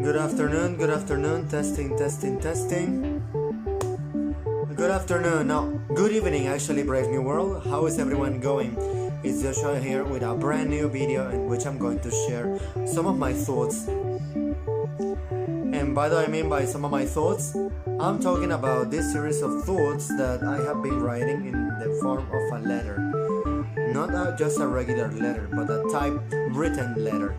Good afternoon, testing. Good afternoon, no, good evening actually, Brave New World. How is everyone going? It's Joshua here with a brand new video in which I'm going to share some of my thoughts. And by that I mean by some of my thoughts, I'm talking about this series of thoughts that I have been writing in the form of a letter. Not just a regular letter, but a typewritten letter.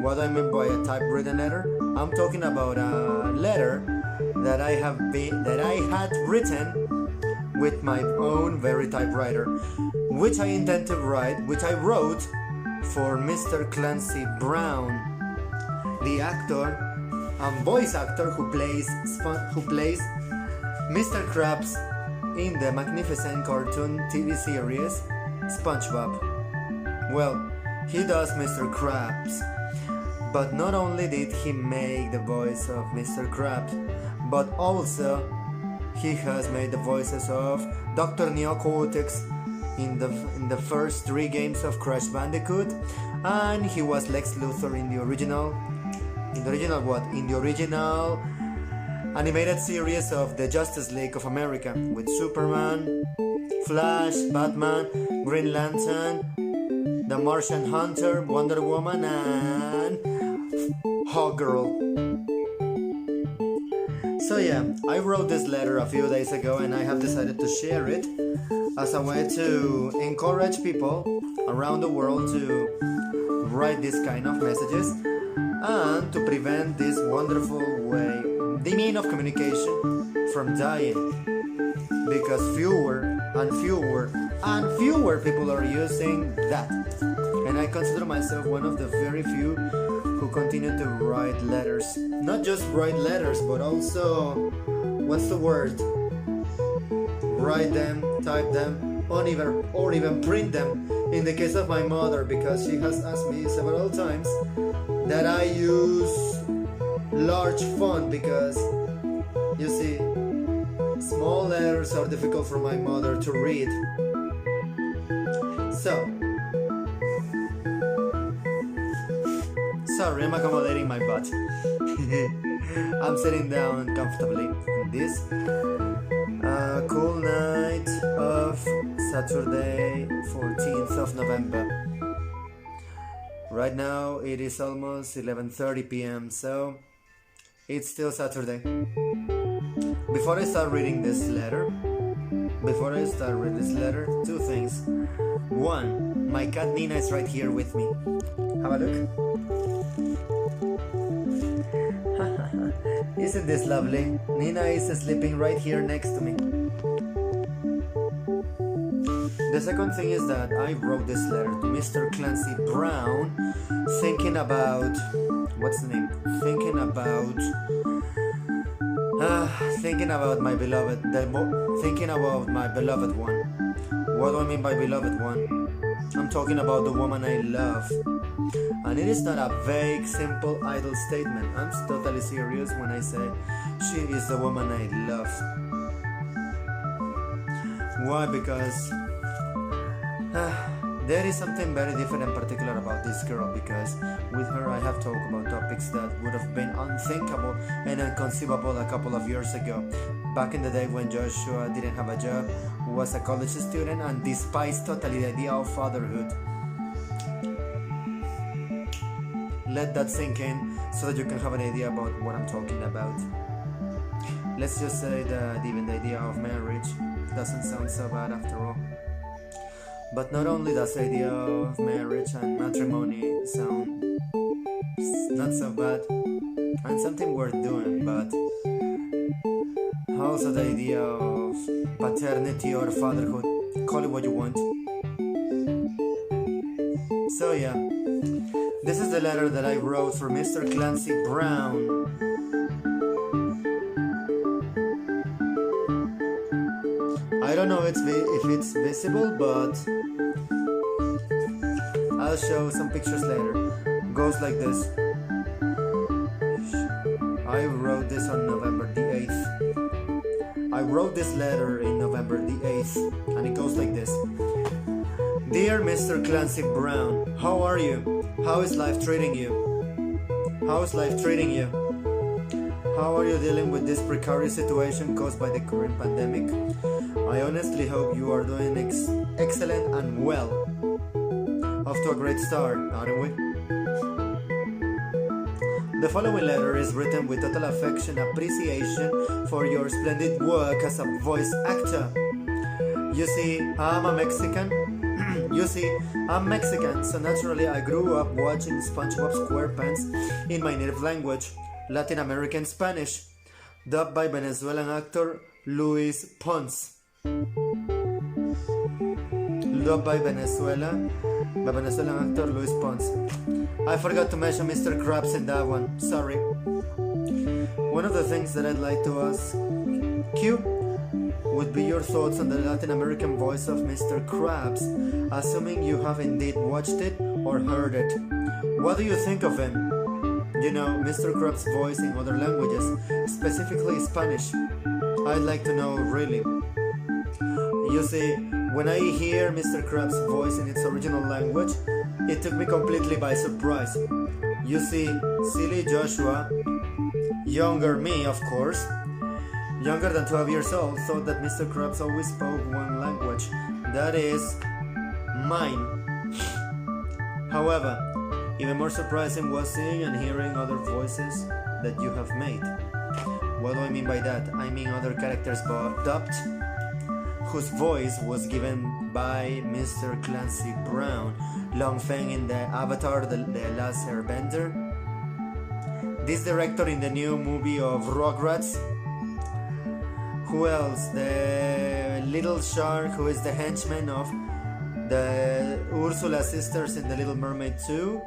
What do I mean by a typewritten letter? I'm talking about a letter that I had written with my own very typewriter, which I wrote for Mr. Clancy Brown, the actor and voice actor who plays Mr. Krabs in the magnificent cartoon TV series SpongeBob. Well, he does Mr. Krabs. But not only did he make the voice of Mr. Krabs, but also he has made the voices of Dr. Neocortex in the first 3 games of Crash Bandicoot, and he was Lex Luthor in the original animated series of the Justice League of America with Superman, Flash, Batman, Green Lantern, the Martian Hunter, Wonder Woman, and Hawkgirl. So yeah, I wrote this letter a few days ago and I have decided to share it as a way to encourage people around the world to write this kind of messages and to prevent this wonderful the mean of communication from dying, because fewer people are using that, and I consider myself one of the very few who continue to write letters. Not just write letters, but also, write them, type them, or even print them. In the case of my mother, because she has asked me several times that I use large font, because you see, small letters are difficult for my mother to read. So, sorry, I'm accommodating my butt. I'm sitting down comfortably in this cool night of Saturday, 14th of November. Right now it is almost 11:30 p.m. so it's still Saturday. Before I start reading this letter, 2 things. 1, my cat Nina is right here with me. Have a look. Isn't this lovely? Nina is sleeping right here next to me. The second thing is that I wrote this letter to Mr. Clancy Brown thinking about my beloved one. What do I mean by beloved one? I'm talking about the woman I love. And it is not a vague, simple, idle statement. I'm totally serious when I say she is the woman I love. Why? Because there is something very different and particular about this girl, because with her I have talked about topics that would have been unthinkable and inconceivable a couple of years ago. Back in the day when Joshua didn't have a job, was a college student, and despised totally the idea of fatherhood. Let that sink in so that you can have an idea about what I'm talking about. Let's just say that even the idea of marriage doesn't sound so bad after all. But not only does the idea of marriage and matrimony sound not so bad and something worth doing, but also the idea of paternity or fatherhood, call it what you want. So yeah, this is the letter that I wrote for Mr. Clancy Brown. I don't know if it's visible, but I'll show some pictures later. Goes like this. I wrote this on November the 8th. I wrote this letter in November the 8th, and it goes like this. Dear Mr. Clancy Brown, how are you? How is life treating you? How is life treating you? How are you dealing with this precarious situation caused by the current pandemic? I honestly hope you are doing excellent and well. Off to a great start, aren't we? The following letter is written with total affection and appreciation for your splendid work as a voice actor. You see, I'm Mexican, so naturally I grew up watching SpongeBob SquarePants in my native language, Latin American Spanish, dubbed by Venezuelan actor Luis Pons. I forgot to mention Mr. Krabs in that one, sorry. One of the things that I'd like to ask you would be your thoughts on the Latin American voice of Mr. Krabs, assuming you have indeed watched it or heard it. What do you think of him? You know, Mr. Krabs' voice in other languages, specifically Spanish. I'd like to know, really. You see, when I hear Mr. Krabs' voice in its original language, it took me completely by surprise. You see, silly Joshua, younger me of course, younger than 12 years old, thought that Mr. Krabs always spoke one language, that is, mine. However, even more surprising was seeing and hearing other voices that you have made. What do I mean by that? I mean other characters dubbed, whose voice was given by Mr. Clancy Brown, Longfeng in the Avatar The Last Airbender, this director in the new movie of Rugrats. Who else? The little shark who is the henchman of the Ursula sisters in The Little Mermaid 2,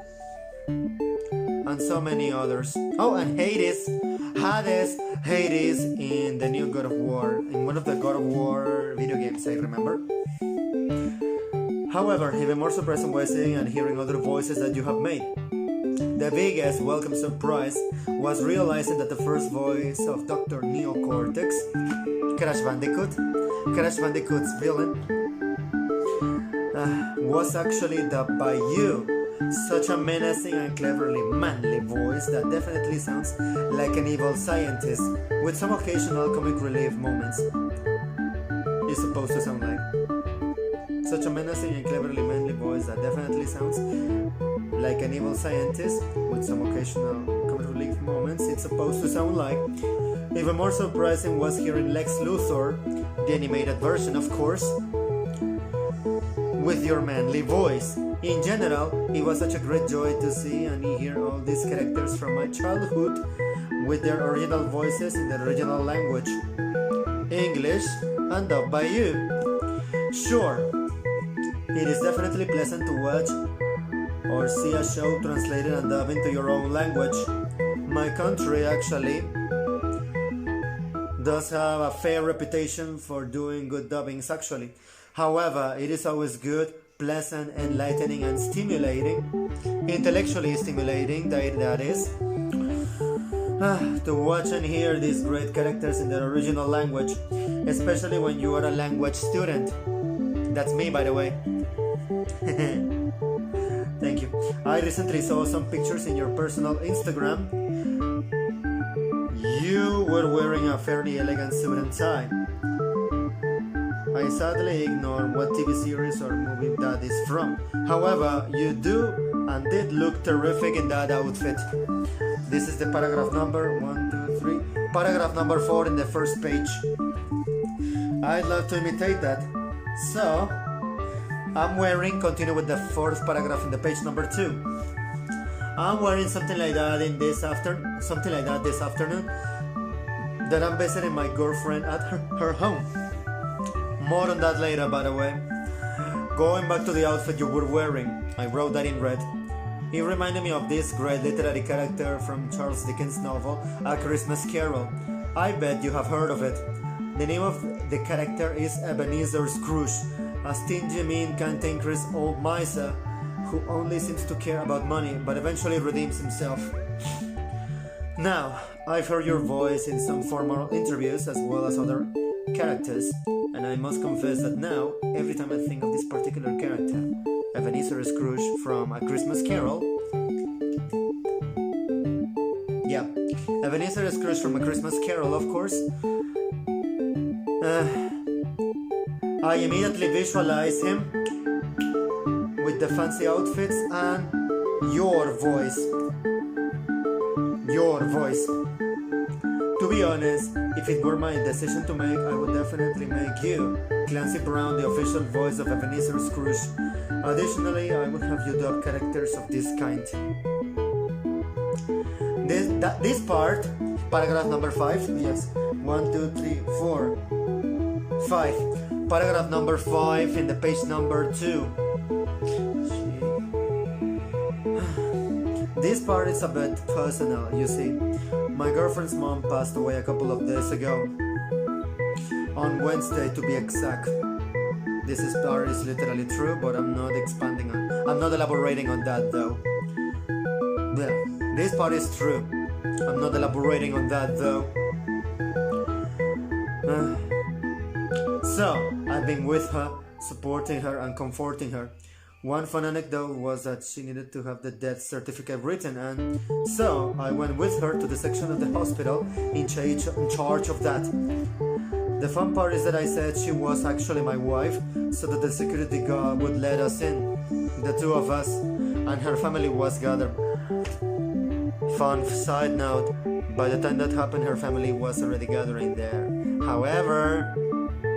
and so many others. Oh, and Hades in the new God of War, in one of the God of War video games, I remember. However, even more surprising was seeing and hearing other voices that you have made. The biggest welcome surprise was realizing that the first voice of Dr. Neocortex, Crash Bandicoot's villain, was actually dubbed by you. Such a menacing and cleverly manly voice that definitely sounds like an evil scientist, with some occasional comic relief moments. It's supposed to sound like. Such a menacing and cleverly manly voice that definitely sounds like an evil scientist, with some occasional comic relief moments. It's supposed to sound like. Even more surprising was hearing Lex Luthor, the animated version of course, with your manly voice. In general, it was such a great joy to see and hear all these characters from my childhood with their original voices in the original language, English, and dubbed by you. Sure, it is definitely pleasant to watch or see a show translated and dubbed into your own language. My country actually does have a fair reputation for doing good dubbings actually. However, it is always good, pleasant, enlightening, and stimulating, intellectually stimulating, that is, to watch and hear these great characters in their original language, especially when you are a language student. That's me, by the way. Thank you. I recently saw some pictures in your personal Instagram. You were wearing a fairly elegant suit and tie. I sadly ignore what TV series or movie that is from. However, you do and did look terrific in that outfit. This is the paragraph number 4 in the first page. I'd love to imitate that. So, continue with the fourth paragraph in the page number 2. I'm wearing something like that this afternoon that I'm visiting my girlfriend at her home. More on that later, by the way. Going back to the outfit you were wearing, I wrote that in red. It reminded me of this great literary character from Charles Dickens' novel, A Christmas Carol. I bet you have heard of it. The name of the character is Ebenezer Scrooge, a stingy, mean, cantankerous old miser who only seems to care about money, but eventually redeems himself. Now, I've heard your voice in some formal interviews as well as other characters, and I must confess that now, every time I think of this particular character, Ebenezer Scrooge from A Christmas Carol, Ebenezer Scrooge from A Christmas Carol, of course. I immediately visualize him with the fancy outfits and your voice. Your voice. To be honest, if it were my decision to make, I would definitely make you, Clancy Brown, the official voice of Ebenezer Scrooge. Additionally, I would have you dub characters of this kind. This part, paragraph number 5, yes, 1, 2, 3, 4, 5. Paragraph number 5 in the page number 2. This part is a bit personal, you see. My girlfriend's mom passed away a couple of days ago. On Wednesday, to be exact. This part is literally true, but I'm not elaborating on that though. Yeah, this part is true. I'm not elaborating on that though. So, I've been with her, supporting her and comforting her. One fun anecdote was that she needed to have the death certificate written, and so I went with her to the section of the hospital in charge of that. The fun part is that I said she was actually my wife, so that the security guard would let us in, the two of us, and her family was gathered. Fun side note, by the time that happened, her family was already gathering there. However,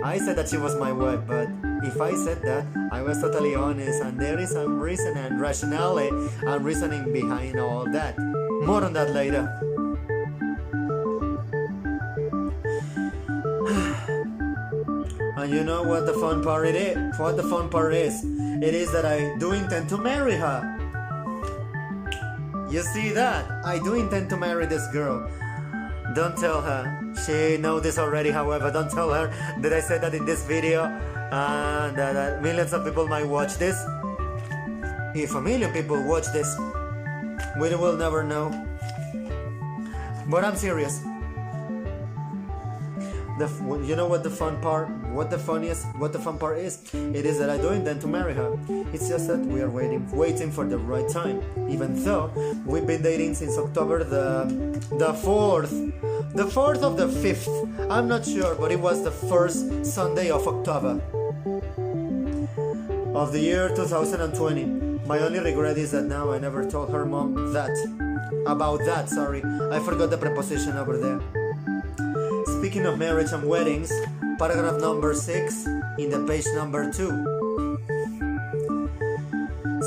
I said that she was my wife, but if I said that, I was totally honest, and there is some reason and rationale and reasoning behind all that. More on that later. And you know what the fun part is? What the fun part is? It is that I do intend to marry her. You see that? I do intend to marry this girl. Don't tell her. She knows this already, however. Don't tell her that I said that in this video and that millions of people might watch this. If a million people watch this, we will never know. But I'm serious. You know what the fun part? What the fun part is? It is that I do intend to marry her. It's just that we are waiting for the right time. Even though we've been dating since October the 4th. The 4th of the 5th. I'm not sure, but it was the first Sunday of October of the year 2020. My only regret is that now I never told her mom about that, sorry. I forgot the preposition over there. Speaking of marriage and weddings, paragraph number 6 in the page number 2.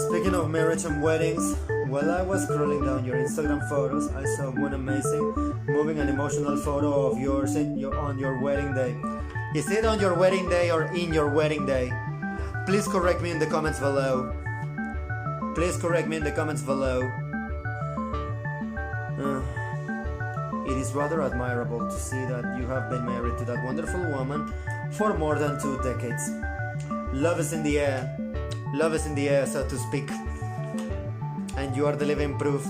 Speaking of marriage and weddings, while I was scrolling down your Instagram photos, I saw one amazing, moving and emotional photo of yours on your wedding day. Is it on your wedding day or in your wedding day? Please correct me in the comments below. Please correct me in the comments below. It is rather admirable to see that you have been married to that wonderful woman for more than 2 decades. Love is in the air. Love is in the air, so to speak. And you are the living proof.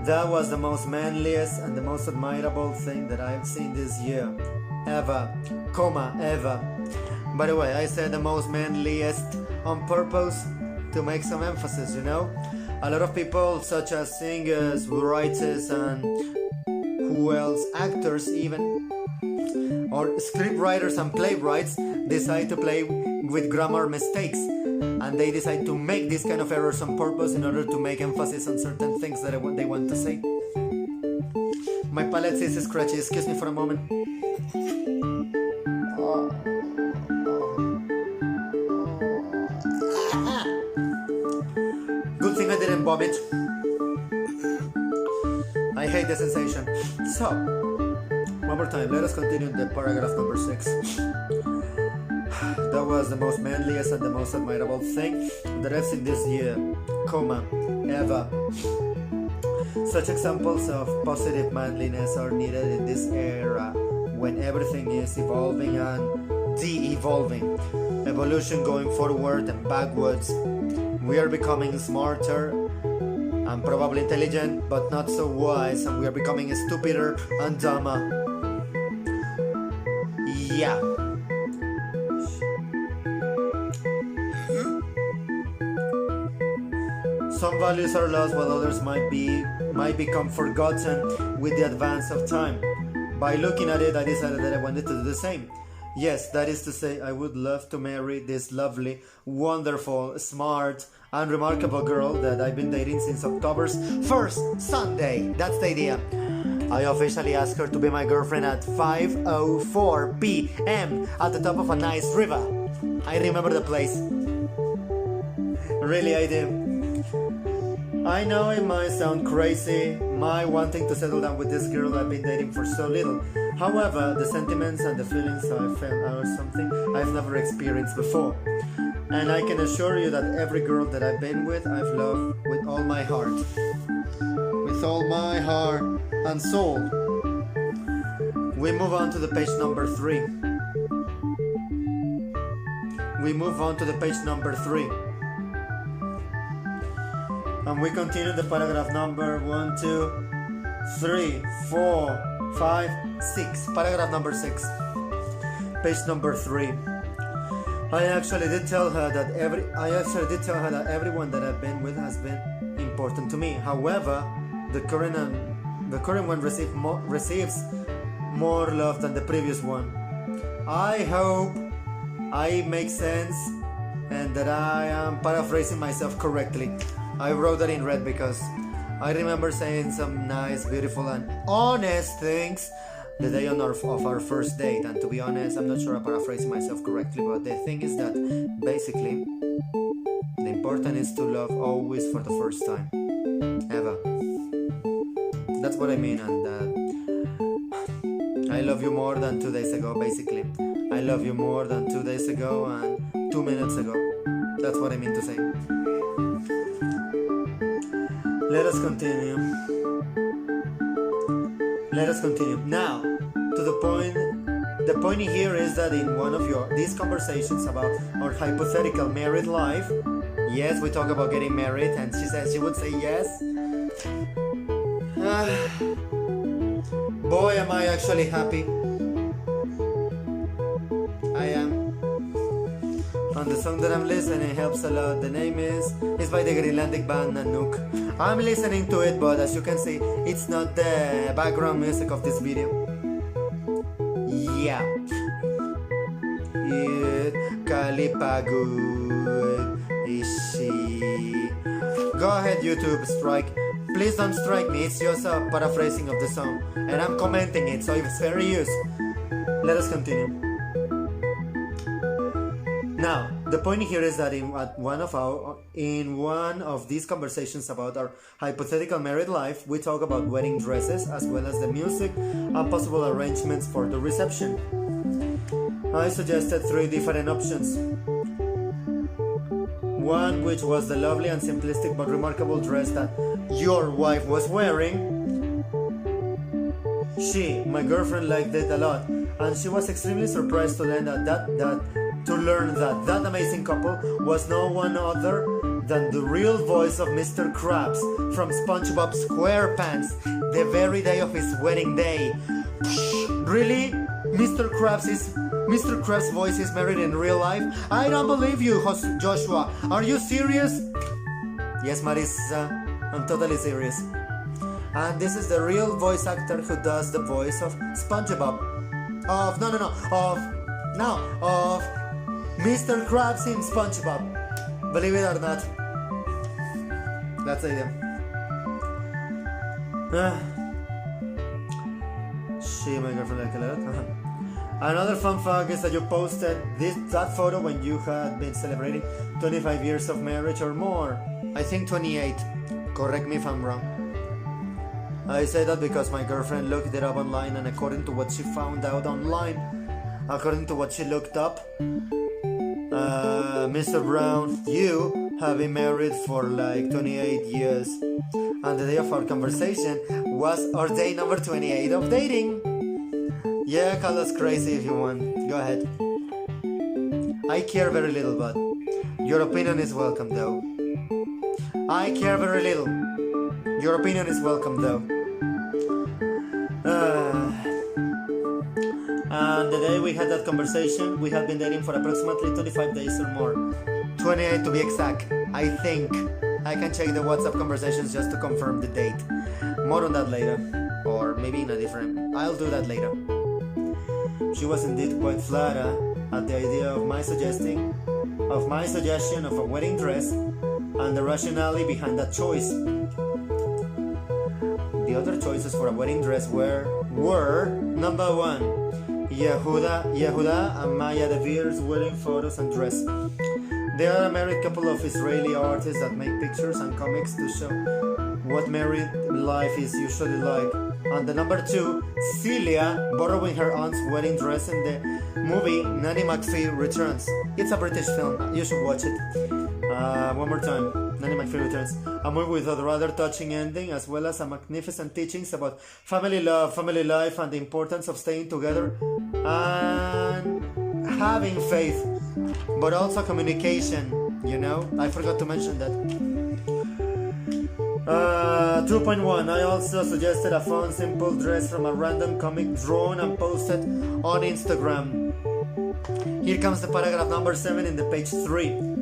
That was the most manliest and the most admirable thing that I've seen this year. Ever. Ever. By the way, I said the most manliest on purpose to make some emphasis, you know? A lot of people, such as singers, writers, and who else, actors even, or script writers and playwrights, decide to play with grammar mistakes, and they decide to make this kind of errors on purpose in order to make emphasis on certain things that they want to say. My palette is scratchy, excuse me for a moment. Good thing I didn't vomit. I hate the sensation. So, one more time, let us continue in the paragraph number 6. That was the most manliest and the most admirable thing that I've seen this year, ever. Such examples of positive manliness are needed in this era when everything is evolving and de-evolving. Evolution going forward and backwards. We are becoming smarter and probably intelligent, but not so wise, and we are becoming stupider and dumber. Yeah. some values are lost while others might become forgotten with the advance of time. By looking at it, I decided that I wanted to do the same. Yes, that is to say, I would love to marry this lovely, wonderful, smart, and remarkable girl that I've been dating since October's first Sunday. That's the idea. I officially asked her to be my girlfriend at 5:04 p.m. at the top of a nice river. I remember the place. Really, I do. I know it might sound crazy, my wanting to settle down with this girl I've been dating for so little. However, the sentiments and the feelings I felt are something I've never experienced before. And I can assure you that every girl that I've been with, I've loved with all my heart. With all my heart and soul. We move on to the page number 3. We move on to the page number 3. And we continue the paragraph number 1, 2, 3, 4, 5, 6. Paragraph number 6. Page number 3. I actually did tell her that everyone that I've been with has been important to me. However, the current one receives more love than the previous one. I hope I make sense and that I am paraphrasing myself correctly. I wrote that in red because I remember saying some nice, beautiful, and honest things the day of our first date. And to be honest, I'm not sure I'm paraphrasing myself correctly, but the thing is that basically the important is to love always for the first time, ever. That's what I mean. And I love you more than 2 days ago, basically. I love you more than 2 days ago and 2 minutes ago. That's what I mean to say. Let us continue. Now, to the point. The point here is that in one of these conversations about our hypothetical married life, yes, we talk about getting married, and she says she would say yes. Boy, am I actually happy. I am. And the song that I'm listening helps a lot. The name is by the Greenlandic band Nanook. I'm listening to it, but as you can see, it's not the background music of this video. Yeah. Kalipagud is she. Go ahead, YouTube, strike. Please don't strike me, it's just a paraphrasing of the song. And I'm commenting it, so it's fair use. Let us continue. Now, the point here is that in one of these conversations about our hypothetical married life, we talk about wedding dresses as well as the music and possible arrangements for the reception. I suggested 3 different options. One which was the lovely and simplistic but remarkable dress that your wife was wearing. My girlfriend, liked it a lot, and she was extremely surprised to learn that amazing couple was no one other than the real voice of Mr. Krabs from SpongeBob SquarePants, the very day of his wedding day. Really? Mr. Krabs' voice is married in real life? I don't believe you, Joshua. Are you serious? Yes, Marissa, I'm totally serious. And this is the real voice actor who does the voice of SpongeBob. Of Mr. Krabs in SpongeBob. Believe it or not. That's the idea. My girlfriend liked a lot. Another fun fact is that you posted that photo when you had been celebrating 25 years of marriage or more. I think 28. Correct me if I'm wrong. I say that because my girlfriend looked it up online, and according to what she found out online, according to what she looked up, Mr. Brown, you have been married for like 28 years. And the day of our conversation was our day number 28 of dating. Yeah, call us crazy if you want. Go ahead. I care very little, but your opinion is welcome though. I care very little. Your opinion is welcome though. And the day we had that conversation, we had been dating for approximately 25 days or more. 28 to be exact, I think. I can check the WhatsApp conversations just to confirm the date. More on that later, or maybe in a different. I'll do that later. She was indeed quite flattered at the idea of my suggestion of a wedding dress and the rationale behind that choice. The other choices for a wedding dress were number 1, Yehuda and Maya De Veer's wedding photos and dress. They are a married couple of Israeli artists that make pictures and comics to show what married life is usually like. And the number 2, Celia borrowing her aunt's wedding dress in the movie Nanny McPhee Returns. It's a British film, you should watch it. One more time, Nanny McPhee Returns. A movie with a rather touching ending, as well as a magnificent teachings about family love, family life, and the importance of staying together and having faith, but also communication, you know? I forgot to mention that. 2.1. I also suggested a fun, simple dress from a random comic drawn and posted on Instagram. Here comes the paragraph number 7 in the page 3.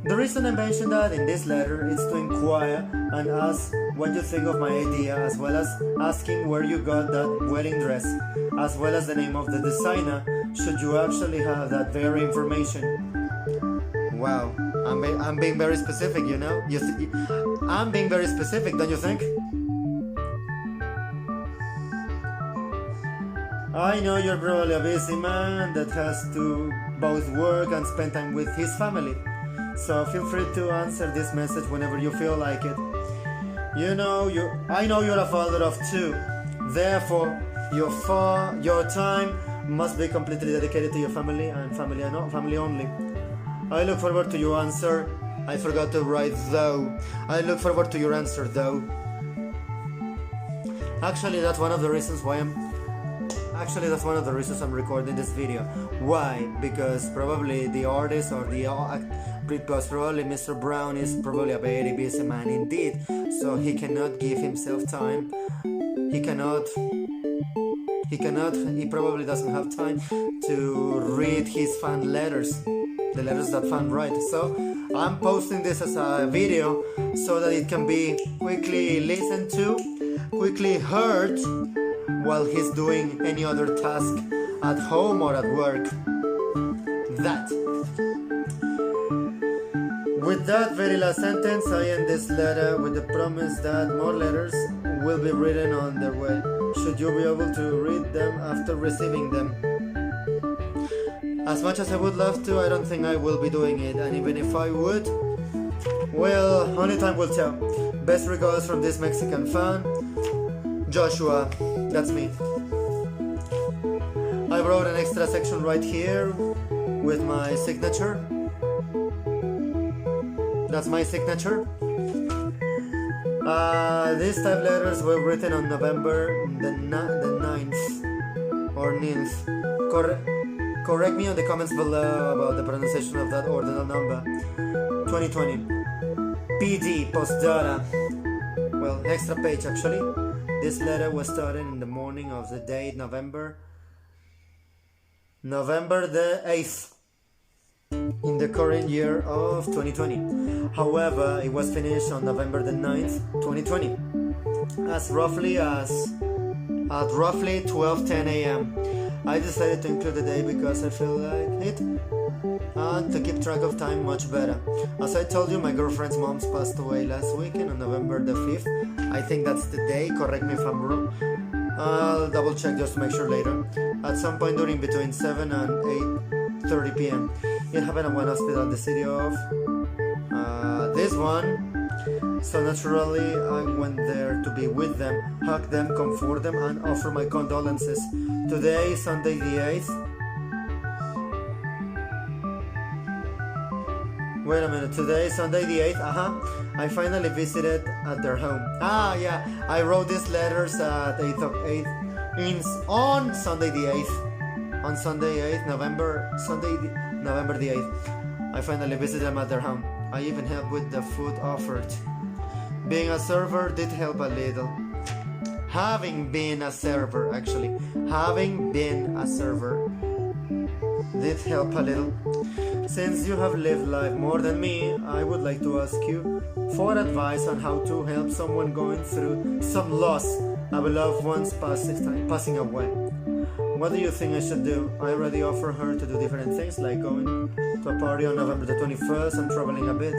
The reason I mentioned that in this letter is to inquire and ask what you think of my idea, as well as asking where you got that wedding dress, as well as the name of the designer, should you actually have that very information. Wow, I'm being very specific, you know? I'm being very specific, don't you think? I know you're probably a busy man that has to both work and spend time with his family. So feel free to answer this message whenever you feel like it. I know you're a father of 2. Therefore, your time must be completely dedicated to your family and family only. I look forward to your answer. I forgot to write though. I look forward to your answer though. Actually, that's one of the reasons I'm recording this video. Why? Because probably the artist because probably Mr. Brown is probably a very busy man indeed, so he cannot give himself time. He probably doesn't have time to read his fan letters, the letters that fans write. So I'm posting this as a video so that it can be quickly listened to, quickly heard while he's doing any other task at home or at work. With that very last sentence, I end this letter with the promise that more letters will be written on their way, should you be able to read them after receiving them. As much as I would love to, I don't think I will be doing it, and even if I would, well, only time will tell. Best regards from this Mexican fan, Joshua. That's me. I wrote an extra section right here with my signature. That's my signature. These type letters were written on November the 9th or 9th. Correct me in the comments below about the pronunciation of that ordinal number. 2020. PD, postdata. Well, extra page actually. This letter was started in the morning of the date November the 8th in the current year of 2020. However, it was finished on November the 9th, 2020 at roughly 12:10 a.m. I decided to include the day because I feel like it and to keep track of time much better. As I told you, my girlfriend's mom passed away last weekend on November the 5th. I think that's the day, correct me if I'm wrong. I'll double check just to make sure later. At some point during between 7 and 8:30 p.m. It happened at one hospital in the city of this one. So naturally I went there to be with them, hug them, comfort them, and offer my condolences. Today, Sunday the 8th. Wait a minute, today, Sunday the 8th, I finally visited at their home. Yeah, I wrote these letters at 8 on Sunday the 8th. On Sunday 8th, November the 8th. I finally visited them at their home. I even helped with the food offered. Being a server did help a little. Having been a server did help a little. Since you have lived life more than me, I would like to ask you for advice on how to help someone going through some loss of a loved one's passing away. What do you think I should do? I already offer her to do different things, like going to a party on November the 21st and traveling a bit.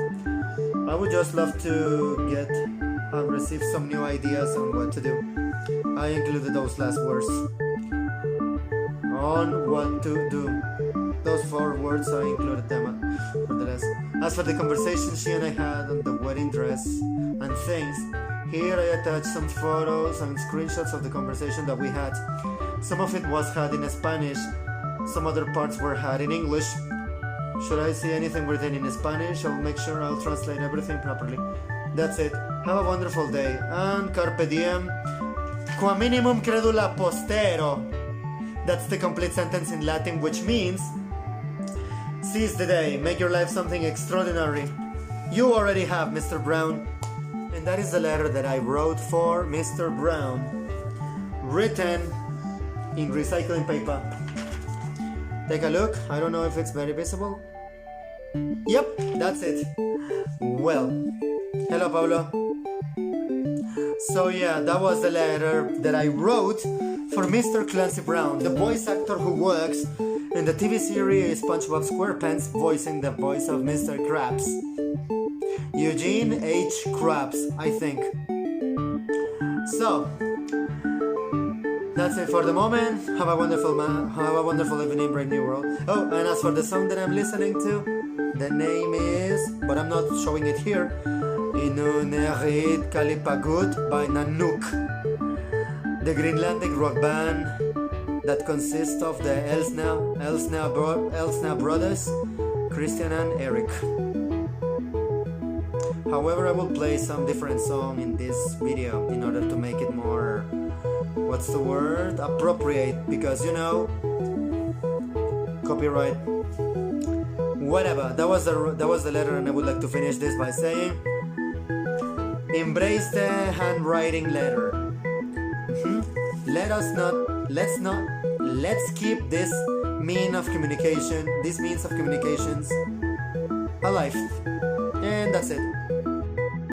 I would just love to get and receive some new ideas on what to do. I included those last words on what to do. Those 4 words, I included them for the rest. As for the conversation she and I had on the wedding dress and things, here I attached some photos and screenshots of the conversation that we had. Some of it was had in Spanish, some other parts were had in English. Should I see anything written in Spanish, I'll make sure I'll translate everything properly. That's it. Have a wonderful day. And carpe diem, qua minimum credula postero. That's the complete sentence in Latin, which means seize the day, make your life something extraordinary. You already have, Mr. Brown. And that is the letter that I wrote for Mr. Brown, written in recycling paper. Take a look. I don't know if it's very visible. Yep, that's it. Well, hello, Paulo. So yeah, that was the letter that I wrote for Mr. Clancy Brown, the voice actor who works in the TV series SpongeBob SquarePants, voicing the voice of Mr. Krabs. Eugene H. Krabs, I think. So, that's it for the moment. Have a wonderful evening, Brave New World. Oh, and as for the song that I'm listening to, the name is, but I'm not showing it here, Inunerit Kalipagut by Nanook, the Greenlandic rock band that consists of the Elsna brothers, Christian and Eric. However, I will play some different song in this video in order to make it more, what's the word, appropriate, because you know, copyright. Whatever. That was the letter, and I would like to finish this by saying, embrace the handwriting letter. Let's keep this means of communications alive. And that's it.